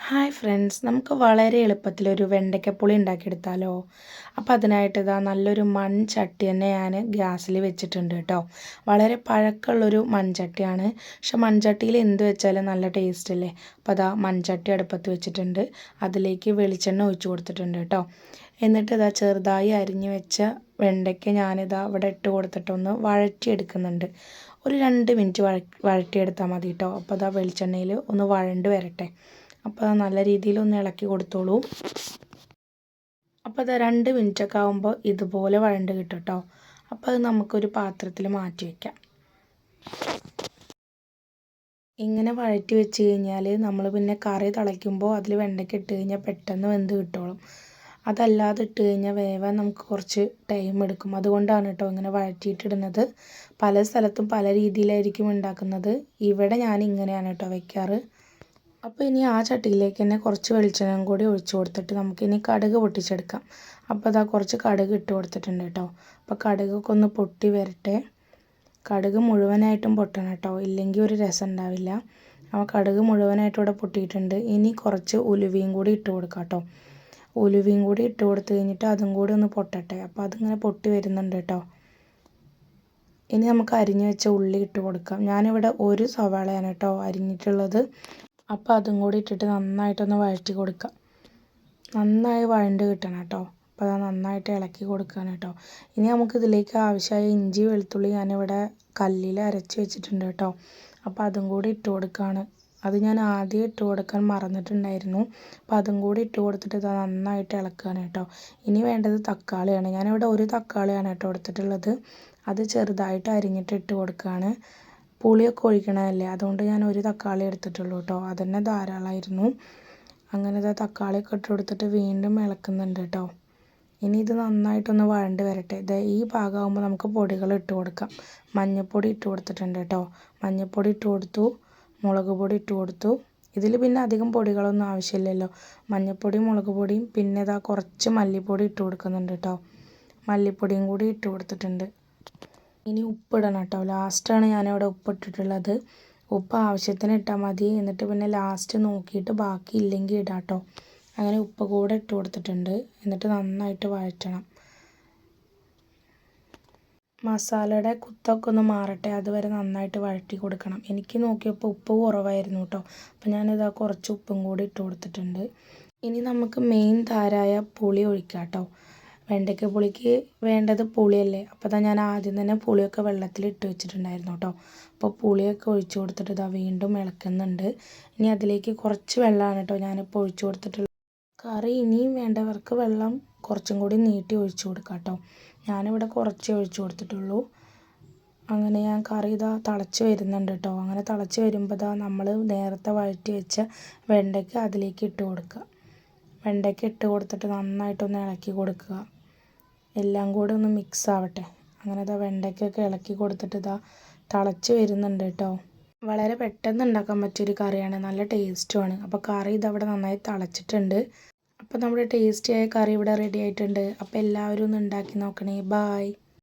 Hi friends, നമുക്ക് വളരെ എളുപ്പത്തിലൊരു വെണ്ടയ്ക്കപ്പുളി ഉണ്ടാക്കിയെടുത്താലോ? അപ്പോൾ അതിനായിട്ട് ഇതാ നല്ലൊരു മൺചട്ടി തന്നെ ഞാൻ ഗ്യാസിൽ വെച്ചിട്ടുണ്ട് കേട്ടോ. വളരെ പഴക്കമുള്ളൊരു മൺചട്ടിയാണ്. പക്ഷെ മൺചട്ടിയിൽ എന്ത് വെച്ചാലും നല്ല ടേസ്റ്റ് അല്ലേ. അപ്പോൾ അതാ മൺചട്ടി അടുപ്പത്ത് വെച്ചിട്ടുണ്ട്. അതിലേക്ക് വെളിച്ചെണ്ണ ഒഴിച്ച് കൊടുത്തിട്ടുണ്ട് കേട്ടോ. എന്നിട്ട് ഇതാ ചെറുതായി അരിഞ്ഞ് വെച്ച വെണ്ടയ്ക്ക ഞാനിതാ ഇവിടെ ഇട്ട് കൊടുത്തിട്ടൊന്ന് വഴറ്റിയെടുക്കുന്നുണ്ട്. ഒരു 2 മിനിറ്റ് വഴറ്റിയെടുത്താൽ മതി കേട്ടോ. അപ്പോൾ അതാ വെളിച്ചെണ്ണയിൽ ഒന്ന് വഴണ്ട് വരട്ടെ. അപ്പോൾ നല്ല രീതിയിൽ ഒന്ന് ഇളക്കി കൊടുത്തോളൂ. അപ്പോൾ അത് 2 മിനിറ്റൊക്കെ ആകുമ്പോൾ ഇതുപോലെ വഴണ്ട് കിട്ടും കേട്ടോ. അപ്പോൾ അത് നമുക്കൊരു പാത്രത്തിൽ മാറ്റി വയ്ക്കാം. ഇങ്ങനെ വഴറ്റി വെച്ച് കഴിഞ്ഞാൽ നമ്മൾ പിന്നെ കറി തിളയ്ക്കുമ്പോൾ അതിൽ വെണ്ടയ്ക്ക ഇട്ട് കഴിഞ്ഞാൽ പെട്ടെന്ന് വെന്ത് കിട്ടോളും. അതല്ലാതെ ഇട്ട് കഴിഞ്ഞാൽ വേവാൻ നമുക്ക് കുറച്ച് ടൈം എടുക്കും. അതുകൊണ്ടാണ് കേട്ടോ ഇങ്ങനെ വഴറ്റിയിട്ടിടുന്നത്. പല സ്ഥലത്തും പല രീതിയിലായിരിക്കും ഉണ്ടാക്കുന്നത്. ഇവിടെ ഞാൻ ഇങ്ങനെയാണ് കേട്ടോ വയ്ക്കാറ്. അപ്പോൾ ഇനി ആ ചട്ടിയിലേക്ക് തന്നെ കുറച്ച് വെളിച്ചെണ്ണ കൂടി ഒഴിച്ച് കൊടുത്തിട്ട് നമുക്കിനി കടുക് പൊട്ടിച്ചെടുക്കാം. അപ്പോൾ അതാ കുറച്ച് കടുക് ഇട്ട് കൊടുത്തിട്ടുണ്ട് കേട്ടോ. അപ്പോൾ കടുകൊക്കെ ഒന്ന് പൊട്ടി വരട്ടെ. കടുക് മുഴുവനായിട്ടും പൊട്ടണം കേട്ടോ, ഇല്ലെങ്കിൽ ഒരു രസം ഉണ്ടാവില്ല. അപ്പോൾ കടുക് മുഴുവനായിട്ടും ഇവിടെ പൊട്ടിയിട്ടുണ്ട്. ഇനി കുറച്ച് ഉലുവയും കൂടി ഇട്ട് കൊടുക്കാം കേട്ടോ. ഉലുവയും കൂടി ഇട്ട് കൊടുത്ത് കഴിഞ്ഞിട്ട് അതും കൂടി ഒന്ന് പൊട്ടട്ടെ. അപ്പോൾ അതിങ്ങനെ പൊട്ടി വരുന്നുണ്ട് കേട്ടോ. ഇനി നമുക്ക് അരിഞ്ഞ് വെച്ച ഉള്ളി ഇട്ട് കൊടുക്കാം. ഞാനിവിടെ ഒരു സവാളയാണ് കേട്ടോ അരിഞ്ഞിട്ടുള്ളത്. അപ്പോൾ അതും കൂടി ഇട്ടിട്ട് നന്നായിട്ടൊന്ന് വഴറ്റി കൊടുക്കാം. നന്നായി വഴണ്ട് കിട്ടണം കേട്ടോ. അപ്പോൾ അത് നന്നായിട്ട് ഇളക്കി കൊടുക്കണം കേട്ടോ. ഇനി നമുക്കിതിലേക്ക് ആവശ്യമായ ഇഞ്ചി വെളുത്തുള്ളി ഞാനിവിടെ കല്ലിൽ അരച്ച് വെച്ചിട്ടുണ്ട് കേട്ടോ. അപ്പോൾ അതും കൂടി ഇട്ട് കൊടുക്കുകയാണ്. അത് ഞാൻ ആദ്യം ഇട്ട് കൊടുക്കാൻ മറന്നിട്ടുണ്ടായിരുന്നു. അപ്പോൾ അതും കൂടി ഇട്ട് കൊടുത്തിട്ട് ഇത് നന്നായിട്ട് ഇളക്കുകയാണ് കേട്ടോ. ഇനി വേണ്ടത് തക്കാളിയാണ്. ഞാനിവിടെ ഒരു തക്കാളിയാണ് കേട്ടോ എടുത്തിട്ടുള്ളത്. അത് ചെറുതായിട്ട് അരിഞ്ഞിട്ട് ഇട്ട് കൊടുക്കുകയാണ്. പുളിയൊക്കെ ഒഴിക്കണമല്ലേ, അതുകൊണ്ട് ഞാൻ ഒരു തക്കാളി എടുത്തിട്ടുള്ളൂ കേട്ടോ. അതുതന്നെ ധാരാളമായിരുന്നു. അങ്ങനെ ഇത് തക്കാളിയൊക്കെ ഇട്ട് കൊടുത്തിട്ട് വീണ്ടും ഇളക്കുന്നുണ്ട് കേട്ടോ. ഇനി ഇത് നന്നായിട്ടൊന്ന് വഴണ്ട് വരട്ടെ. ഇത് ഈ പാകമാകുമ്പോൾ നമുക്ക് പൊടികൾ ഇട്ട് കൊടുക്കാം. മഞ്ഞൾപ്പൊടി ഇട്ട് കൊടുത്തിട്ടുണ്ട് കേട്ടോ. മഞ്ഞൾപ്പൊടി ഇട്ട് കൊടുത്തു, മുളക് പൊടി ഇട്ട് കൊടുത്തു. ഇതിൽ പിന്നെ അധികം പൊടികളൊന്നും ആവശ്യമില്ലല്ലോ. മഞ്ഞൾപ്പൊടിയും മുളക് പൊടിയും പിന്നെ ഇതാ കുറച്ച് മല്ലിപ്പൊടി ഇട്ട് കൊടുക്കുന്നുണ്ട് കേട്ടോ. മല്ലിപ്പൊടിയും കൂടി ഇട്ട് കൊടുത്തിട്ടുണ്ട്. ഇനി ഉപ്പിടണം കേട്ടോ. ലാസ്റ്റാണ് ഞാനിവിടെ ഉപ്പിട്ടിട്ടുള്ളത്. ഉപ്പ് ആവശ്യത്തിന് ഇട്ടാൽ മതി. എന്നിട്ട് പിന്നെ ലാസ്റ്റ് നോക്കിയിട്ട് ബാക്കി ഇല്ലെങ്കിൽ ഇടാം കേട്ടോ. അങ്ങനെ ഉപ്പ് കൂടെ ഇട്ട് കൊടുത്തിട്ടുണ്ട്. എന്നിട്ട് നന്നായിട്ട് വഴറ്റണം. മസാലയുടെ കുത്തൊക്കെ ഒന്ന് മാറട്ടെ, അതുവരെ നന്നായിട്ട് വഴറ്റി കൊടുക്കണം. എനിക്ക് നോക്കിയപ്പോൾ ഉപ്പ് കുറവായിരുന്നു കേട്ടോ. അപ്പോൾ ഞാനിതാ കുറച്ച് ഉപ്പും കൂടി ഇട്ട് കൊടുത്തിട്ടുണ്ട്. ഇനി നമുക്ക് മെയിൻ താരായ പുളി ഒഴിക്കാം കേട്ടോ. വെണ്ടയ്ക്ക പുളിക്ക് വേണ്ടത് പുളിയല്ലേ. അപ്പോൾ അതാ ഞാൻ ആദ്യം തന്നെ പുളിയൊക്കെ വെള്ളത്തിൽ ഇട്ട് വെച്ചിട്ടുണ്ടായിരുന്നു കേട്ടോ. അപ്പോൾ പുളിയൊക്കെ ഒഴിച്ച് കൊടുത്തിട്ട് ഇതാ വീണ്ടും ഇളക്കുന്നുണ്ട്. ഇനി അതിലേക്ക് കുറച്ച് വെള്ളമാണ് കേട്ടോ ഞാനിപ്പോൾ ഒഴിച്ച് കൊടുത്തിട്ടുള്ളത്. കറി ഇനിയും വേണ്ടവർക്ക് വെള്ളം കുറച്ചും കൂടി നീട്ടി ഒഴിച്ച് കൊടുക്കാം കേട്ടോ. ഞാനിവിടെ കുറച്ചേ ഒഴിച്ച് കൊടുത്തിട്ടുള്ളൂ. അങ്ങനെ ഞാൻ കറി ഇതാ തിളച്ച് വരുന്നുണ്ട് കേട്ടോ. അങ്ങനെ തിളച്ച് വരുമ്പോൾ ഇതാ നമ്മൾ നേരത്തെ വഴറ്റി വെച്ച വെണ്ടയ്ക്ക അതിലേക്ക് ഇട്ട് കൊടുക്കുക. വെണ്ടയ്ക്ക ഇട്ട് കൊടുത്തിട്ട് നന്നായിട്ടൊന്ന് ഇളക്കി കൊടുക്കുക. എല്ലാം കൂടെ ഒന്ന് മിക്സ് ആവട്ടെ. അങ്ങനെ ഇതാ വെണ്ടയ്ക്കൊക്കെ ഇളക്കി കൊടുത്തിട്ട് ഇതാ തിളച്ച് വരുന്നുണ്ട് കേട്ടോ. വളരെ പെട്ടെന്ന് ഉണ്ടാക്കാൻ പറ്റിയൊരു കറിയാണ്, നല്ല ടേസ്റ്റുമാണ്. അപ്പോൾ കറി ഇതവിടെ നന്നായി തിളച്ചിട്ടുണ്ട്. അപ്പോൾ നമ്മുടെ ടേസ്റ്റിയായ കറി ഇവിടെ റെഡി ആയിട്ടുണ്ട്. അപ്പോൾ എല്ലാവരും ഒന്ന് ഉണ്ടാക്കി നോക്കണേ. ബായ്.